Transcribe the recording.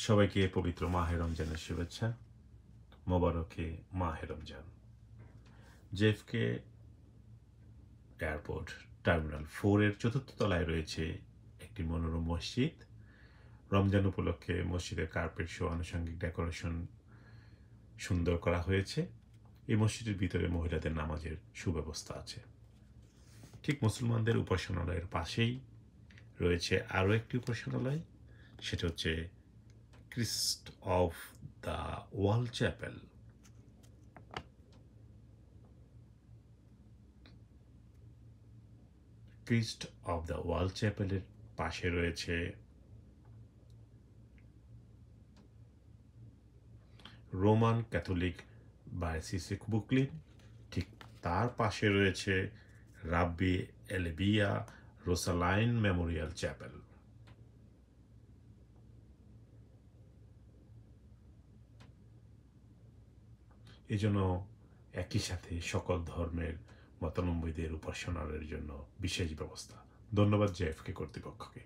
সবাইকে পবিত্র মাহে রমজানের শুভেচ্ছা। মোবারকে মাহে রমজান। জেএফকে এয়ারপোর্ট টার্মিনাল 4 এর চতুর্থ তলায় রয়েছে একটি মনোরম মসজিদ। রমজান উপলক্ষে মসজিদের কার্পেট সহ আনুষঙ্গিক ডেকোরেশন সুন্দর করা হয়েছে। এই মসজিদের ভিতরে মহিলাদের নামাজের সুব্যবস্থা আছে। ঠিক মুসলমানদের উপাসনালয়ের পাশেই রয়েছে আরও একটি উপাসনালয়, সেটা হচ্ছে Christ of the Wall Chapel. Christ of the Wall চ্যাপেলের পাশে রয়েছে রোমান ক্যাথলিক বায়োসিসিক বুকলিন। ঠিক তার পাশে রয়েছে রাব্বি এলেবিয়া রোসালাইন মেমোরিয়াল চ্যাপেল। এজন্য একই সাথে সকল ধর্মের মতাবলম্বীদের উপাসনালয়ের জন্য বিশেষ ব্যবস্থা। ধন্যবাদ জেএফকে কর্তৃপক্ষকে।